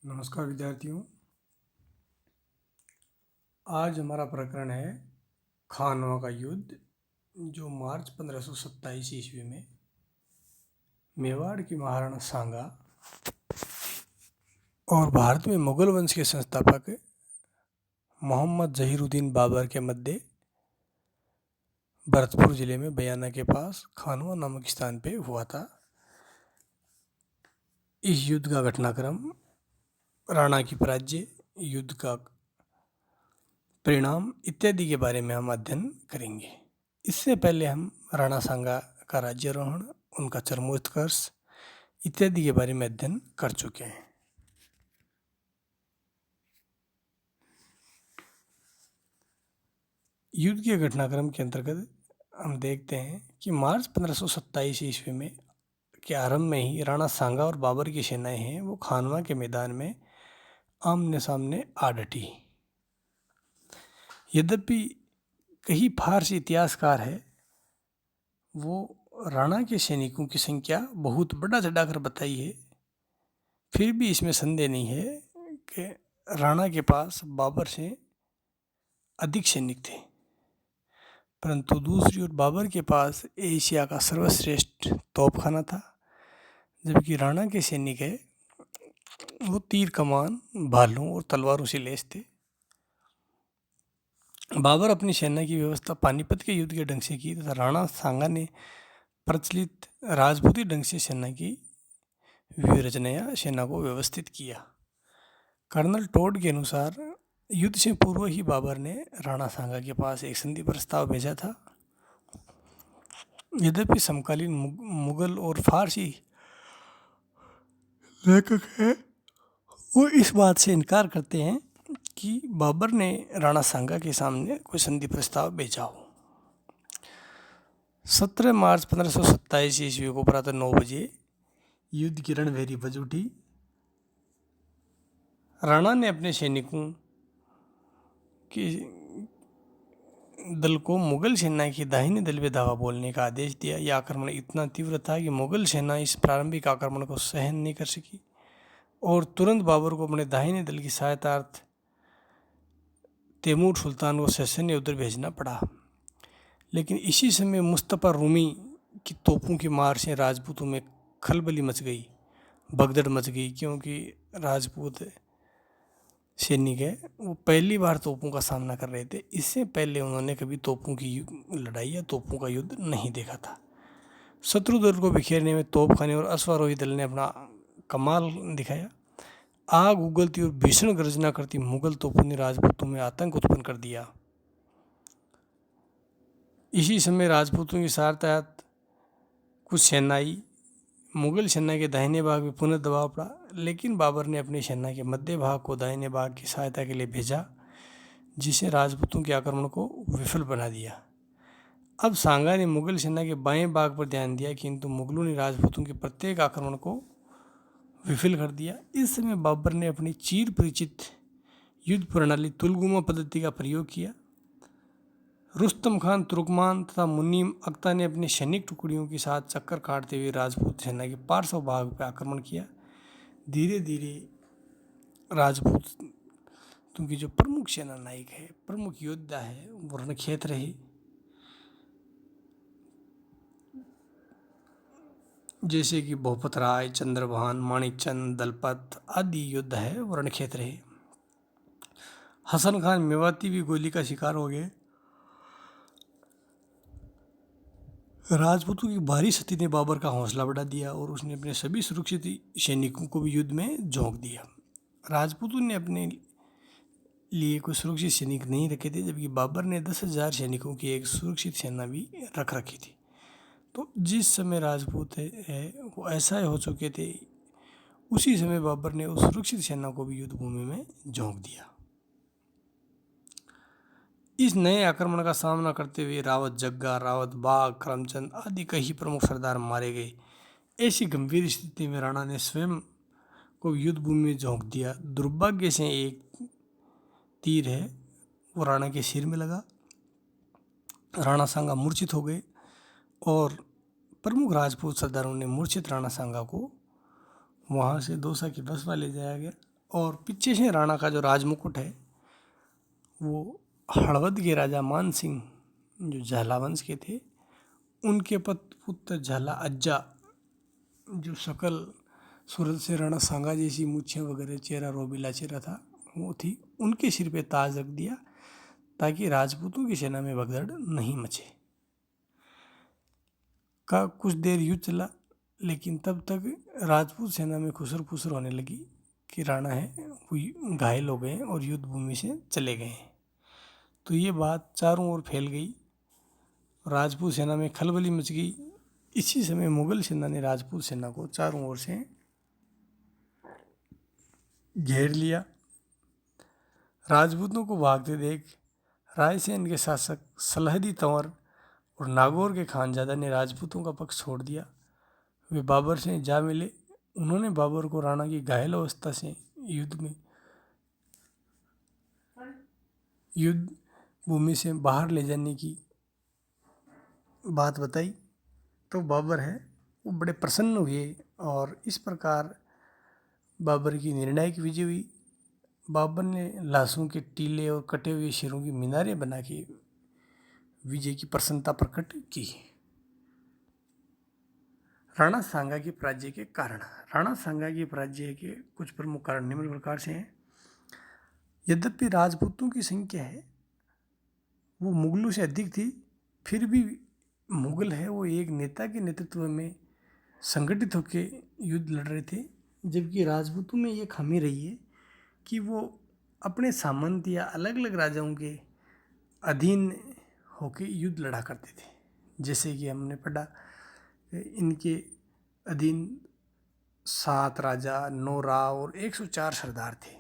नमस्कार विद्यार्थियों। आज हमारा प्रकरण है खानवा का युद्ध, जो मार्च 1527 ईस्वी में मेवाड़ की महाराणा सांगा और भारत में मुगल वंश के संस्थापक मोहम्मद जहीरुद्दीन बाबर के मध्य भरतपुर जिले में बयाना के पास खानवा नामक स्थान पे हुआ था। इस युद्ध का घटनाक्रम, राणा की पराजय, युद्ध का परिणाम इत्यादि के बारे में हम अध्ययन करेंगे। इससे पहले हम राणा सांगा का राज्यारोहण, उनका चरमोत्कर्ष इत्यादि के बारे में अध्ययन कर चुके हैं। युद्ध के घटनाक्रम के अंतर्गत हम देखते हैं कि मार्च 1527 ईस्वी में के आरंभ में ही राणा सांगा और बाबर की सेनाएं हैं वो खानवा के मैदान में आमने सामने आ डटी। यद्यपि कई फारसी इतिहासकार है वो राणा के सैनिकों की संख्या बहुत बढ़ा चढ़ाकर बताई है, फिर भी इसमें संदेह नहीं है कि राणा के पास बाबर से अधिक सैनिक थे। परंतु दूसरी ओर बाबर के पास एशिया का सर्वश्रेष्ठ तोपखाना था, जबकि राणा के सैनिक है वो तीर कमान, भालों और तलवारों से लैस थे। बाबर अपनी सेना की व्यवस्था पानीपत के युद्ध के ढंग से की तथा राणा सांगा ने प्रचलित राजपूती ढंग से सेना की व्यूहरचना या सेना को व्यवस्थित किया। कर्नल टोड के अनुसार युद्ध से पूर्व ही बाबर ने राणा सांगा के पास एक संधि प्रस्ताव भेजा था। यद्यपि समकालीन मुगल और फारसी लेखक है वो इस बात से इनकार करते हैं कि बाबर ने राणा सांगा के सामने कोई संधि प्रस्ताव भेजा हो। 17 मार्च 1527 ईस्वी को प्रातः 9 बजे युद्ध की रणभेरी बज उठी। राणा ने अपने सैनिकों के दल को मुगल सेना की दाहिने दल पे धावा बोलने का आदेश दिया। यह आक्रमण इतना तीव्र था कि मुगल सेना इस प्रारंभिक आक्रमण को सहन नहीं कर सकी और तुरंत बाबर को अपने दाहिने दल की सहायतार्थ तैमूर सुल्तान को सैन्य उधर भेजना पड़ा। लेकिन इसी समय मुस्तफ़ा रूमी की तोपों की मार से राजपूतों में खलबली मच गई, भगदड़ मच गई, क्योंकि राजपूत सैनिक है वो पहली बार तोपों का सामना कर रहे थे। इससे पहले उन्होंने कभी तोपों की लड़ाई या तोपों का युद्ध नहीं देखा था। शत्रु दल को बिखेरने में तोपखाने और अश्वारोही दल ने अपना कमाल दिखाया। आग उगलती और भीषण गर्जना करती मुगल तोपों ने राजपूतों में आतंक उत्पन्न कर दिया। इसी समय राजपूतों की सहायता कुछ सेनाई मुगल सेना के दाहिने भाग में पुनः दबाव पड़ा, लेकिन बाबर ने अपनी सेना के मध्य भाग को दाहिने भाग की सहायता के लिए भेजा, जिसे राजपूतों के आक्रमण को विफल बना दिया। अब सांगा ने मुगल सेना के बाएं भाग पर ध्यान दिया, किंतु मुगलों ने राजपूतों के प्रत्येक आक्रमण को विफल कर दिया। इस समय बाबर ने अपनी चिर परिचित युद्ध प्रणाली तुलगुमा पद्धति का प्रयोग किया। रुस्तम खान तुर्कमान तथा मुनीम अख्तर ने अपनी सैनिक टुकड़ियों के साथ चक्कर काटते हुए राजपूत सेना के पार्श्व भाग पर आक्रमण किया। धीरे धीरे राजपूतों की जो प्रमुख सेना नायक है, प्रमुख योद्धा है, वो रणक्षेत्र रहे। जैसे कि भूपत राय, चंद्रभान, माणिकचंद, दलपत आदि योद्धा है वो रणक्षेत्र रहे। हसन खान मेवाती भी गोली का शिकार हो गए। राजपूतों की भारी सती ने बाबर का हौसला बढ़ा दिया और उसने अपने सभी सुरक्षित सैनिकों को भी युद्ध में झोंक दिया। राजपूतों ने अपने लिए कोई सुरक्षित सैनिक नहीं रखे थे, जबकि बाबर ने 10,000 सैनिकों की एक सुरक्षित सेना भी रख रखी थी। तो जिस समय राजपूत है वो ऐसा हो चुके थे, उसी समय बाबर ने उस सुरक्षित सेना को भी युद्ध भूमि में झोंक दिया। इस नए आक्रमण का सामना करते हुए रावत जग्गा, रावत बाग, करमचंद आदि कई प्रमुख सरदार मारे गए। ऐसी गंभीर स्थिति में राणा ने स्वयं को युद्ध भूमि में झोंक दिया। दुर्भाग्य से एक तीर है वो राणा के सिर में लगा। राणा सांगा मूर्छित हो गए और प्रमुख राजपूत सरदारों ने मूर्छित राणा सांगा को वहाँ से दौसा की बसवा ले जाया गया और पीछे से राणा का जो राजमुकुट है वो हड़वद के राजा मान सिंह जो झाला वंश के थे उनके पुत्र झाला अज्जा जो शकल सूरत से राणा सांगा जैसी मूछें वगैरह चेहरा रोबीला चेहरा था वो थी, उनके सिर पे ताज रख दिया ताकि राजपूतों की सेना में भगदड़ नहीं मचे। का कुछ देर युद्ध चला, लेकिन तब तक राजपूत सेना में खुसर फुसर होने लगी कि राणा है वो घायल हो गए और युद्ध भूमि से चले गए। तो ये बात चारों ओर फैल गई, राजपूत सेना में खलबली मच गई। इसी समय मुगल सेना ने राजपूत सेना को चारों ओर से घेर लिया। राजपूतों को भागते देख रायसेन के शासक सलहदी तंवर और नागौर के खानजादा ने राजपूतों का पक्ष छोड़ दिया। वे बाबर से जा मिले। उन्होंने बाबर को राणा की घायल अवस्था से युद्ध भूमि से बाहर ले जाने की बात बताई। तो बाबर है वो बड़े प्रसन्न हुए और इस प्रकार बाबर की निर्णायक विजय हुई। बाबर ने लाशों के टीले और कटे हुए सिरों की मीनारें बना के विजय की प्रसन्नता प्रकट की। राणा सांगा की पराजय के कारण। राणा सांगा की पराजय के कुछ प्रमुख कारण निम्न प्रकार से हैं। यद्यपि राजपूतों की संख्या है वो मुगलों से अधिक थी, फिर भी मुगल है वो एक नेता के नेतृत्व में संगठित होकर युद्ध लड़ रहे थे, जबकि राजपूतों में ये खामी रही है कि वो अपने सामंत या अलग अलग राजाओं के अधीन होकर युद्ध लड़ा करते थे। जैसे कि हमने पढ़ा इनके अधीन 7 राजा, 9 राव और 104 सरदार थे।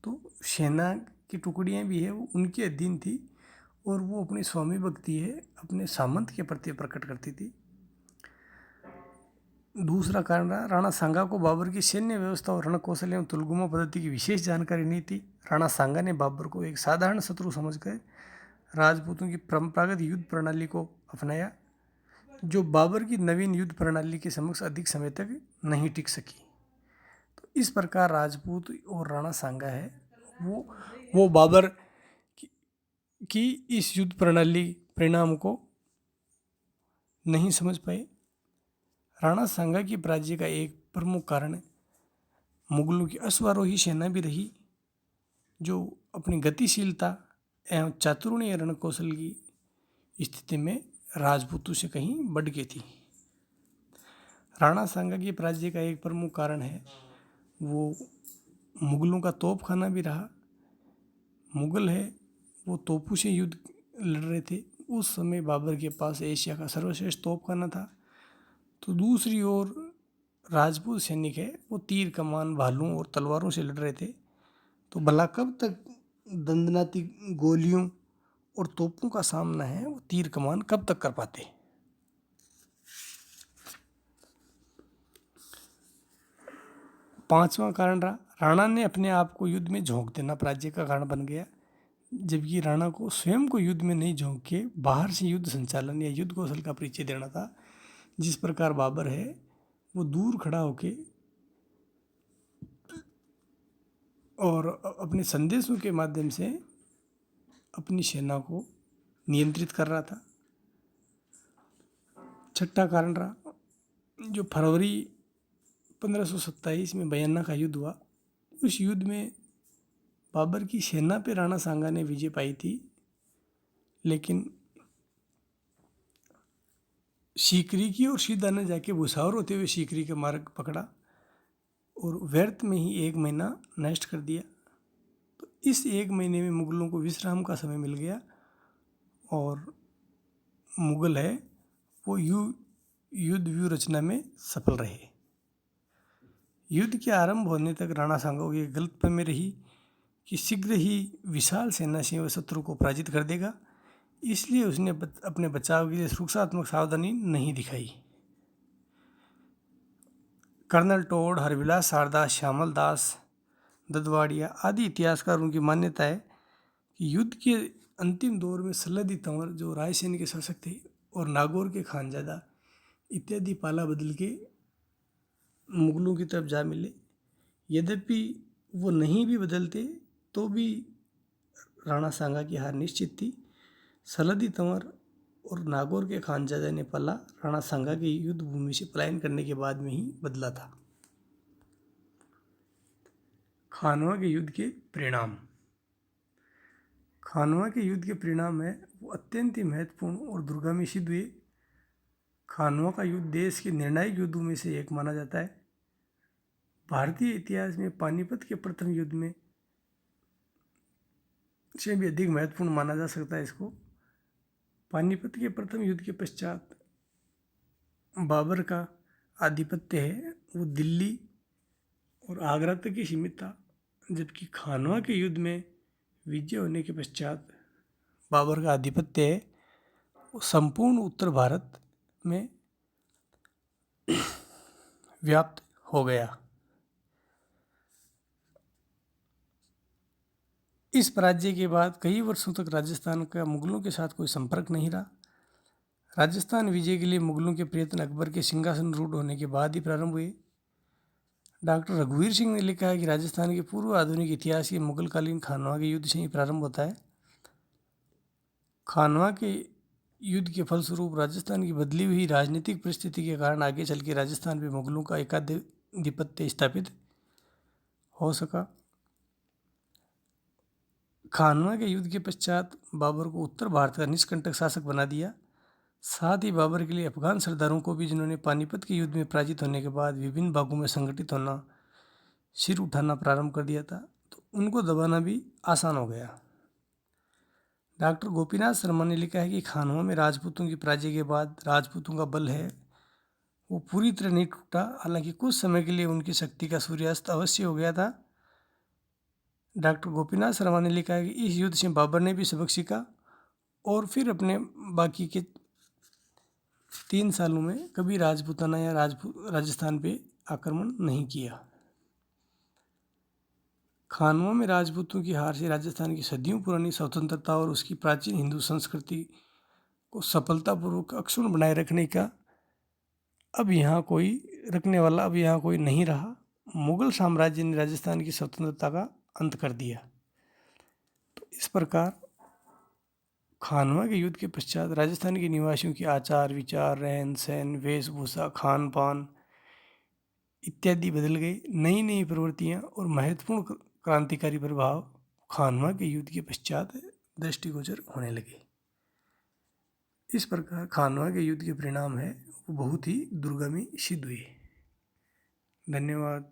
तो सेना की टुकड़ियाँ भी है वो उनके अधीन थी और वो अपनी स्वामी भक्ति है अपने सामंत के प्रति प्रकट करती थी। दूसरा कारण रहा राणा सांगा को बाबर की सैन्य व्यवस्था और रण कौशल एवं तुलगुमा पद्धति की विशेष जानकारी नहीं थी। राणा सांगा ने बाबर को एक साधारण शत्रु समझकर राजपूतों की परंपरागत युद्ध प्रणाली को अपनाया, जो बाबर की नवीन युद्ध प्रणाली के समक्ष अधिक समय तक नहीं टिक सकी। तो इस प्रकार राजपूत और राणा सांगा है वो बाबर की इस युद्ध प्रणाली परिणाम को नहीं समझ पाए। राणा सांगा की पराजय का एक प्रमुख कारण मुगलों की अश्वारोही सेना भी रही, जो अपनी गतिशीलता एवं चातुर्य रण कौशल की स्थिति में राजपूतों से कहीं बढ़ गई थी। राणा सांगा की पराजय का एक प्रमुख कारण है वो मुगलों का तोपखाना भी रहा। मुगल है वो तोपों से युद्ध लड़ रहे थे। उस समय बाबर के पास एशिया का सर्वश्रेष्ठ तोपखाना था। तो दूसरी ओर राजपूत सैनिक है वो तीर कमान भालों और तलवारों से लड़ रहे थे। तो भला कब तक दंदनाती गोलियों और तोपों का सामना है वो तीर कमान कब तक कर पाते। पांचवा कारण रहा राणा ने अपने आप को युद्ध में झोंक देना पराजय का कारण बन गया, जबकि राणा को स्वयं को युद्ध में नहीं झोंक के बाहर से युद्ध संचालन या युद्ध कौशल का परिचय देना था। जिस प्रकार बाबर है वो दूर खड़ा होके और अपने संदेशों के माध्यम से अपनी सेना को नियंत्रित कर रहा था। छठा कारण रहा जो फरवरी 1527 में बयाना का युद्ध हुआ। उस युद्ध में बाबर की सेना पे राणा सांगा ने विजय पाई थी, लेकिन सीकरी की और सीधा ने जाके भुसावर होते हुए सीकरी का मार्ग पकड़ा और व्यर्थ में ही 1 महीना नष्ट कर दिया। तो इस 1 महीने में मुगलों को विश्राम का समय मिल गया और मुगल है वो युद्ध व्यूह रचना में सफल रहे। युद्ध के आरंभ होने तक राणा सांगा की गलतफहमी रही कि शीघ्र ही विशाल सेना से वह शत्रु को पराजित कर देगा, इसलिए उसने अपने बचाव के लिए सुरक्षात्मक सावधानी नहीं दिखाई। कर्नल टोड, हरविलास शारदा, श्यामल दास ददवाड़िया आदि इतिहासकारों की मान्यता है कि युद्ध के अंतिम दौर में सल्लदी तंवर जो रायसेन के शासक थे और नागौर के खानजादा इत्यादि पाला बदल के मुगलों की तरफ जा मिले। यद्यपि वो नहीं भी बदलते तो भी राणा सांगा की हार निश्चित थी। सलदी तंवर और नागौर के खानजादे ने पल्ला राणा सांगा के युद्ध भूमि से पलायन करने के बाद में ही बदला था। खानवा के युद्ध के परिणाम। खानवा के युद्ध के परिणाम है वो अत्यंत ही महत्वपूर्ण और दूरगामी सिद्ध हुए। खानवा का युद्ध देश के निर्णायक युद्धों में से एक माना जाता है। भारतीय इतिहास में पानीपत के प्रथम युद्ध में से भी अधिक महत्वपूर्ण माना जा सकता है इसको। पानीपत के प्रथम युद्ध के पश्चात बाबर का आधिपत्य है वो दिल्ली और आगरा तक ही सीमित था, जबकि खानवा के युद्ध में विजय होने के पश्चात बाबर का आधिपत्य है वो संपूर्ण उत्तर भारत में व्याप्त हो गया। इस पराजय के बाद कई वर्षों तक राजस्थान का मुगलों के साथ कोई संपर्क नहीं रहा। राजस्थान विजय के लिए मुगलों के प्रयत्न अकबर के सिंहासन रूढ़ होने के बाद ही प्रारंभ हुए। डॉक्टर रघुवीर सिंह ने लिखा है कि राजस्थान के पूर्व आधुनिक इतिहास के मुगलकालीन खानवा के युद्ध से ही प्रारंभ होता है। खानवा के युद्ध के फलस्वरूप राजस्थान की बदली हुई राजनीतिक परिस्थिति के कारण आगे चल के राजस्थान पे मुगलों का एकाधिपत्य स्थापित हो सका। खानवा के युद्ध के पश्चात बाबर को उत्तर भारत का निष्कंटक शासक बना दिया। साथ ही बाबर के लिए अफगान सरदारों को भी, जिन्होंने पानीपत के युद्ध में पराजित होने के बाद विभिन्न भागों में संगठित होना, सिर उठाना प्रारंभ कर दिया था, तो उनको दबाना भी आसान हो गया। डॉक्टर गोपीनाथ शर्मा ने लिखा है कि खानवा में राजपूतों की पराजय के बाद राजपूतों का बल है वो पूरी तरह नहीं टूटा। हालांकि कुछ समय के लिए उनकी शक्ति का सूर्यास्त अवश्य हो गया था। डॉक्टर गोपीनाथ शर्मा ने लिखा है कि इस युद्ध से बाबर ने भी सबक सीखा और फिर अपने बाकी के 3 सालों में कभी राजपूताना या राजस्थान पे आक्रमण नहीं किया। खानवा में राजपूतों की हार से राजस्थान की सदियों पुरानी स्वतंत्रता और उसकी प्राचीन हिंदू संस्कृति को सफलतापूर्वक अक्षुण्ण बनाए रखने का अब यहाँ कोई नहीं रहा। मुगल साम्राज्य ने राजस्थान की स्वतंत्रता का अंत कर दिया। तो इस प्रकार खानवा के युद्ध के पश्चात राजस्थान के निवासियों की आचार विचार, रहन सहन, वेशभूषा, खान पान इत्यादि बदल गए। नई नई प्रवृत्तियाँ और महत्वपूर्ण क्रांतिकारी प्रभाव खानवा के युद्ध के पश्चात दृष्टिगोचर होने लगे। इस प्रकार खानवा के युद्ध के परिणाम है वो बहुत ही दूरगामी सिद्ध हुए। धन्यवाद।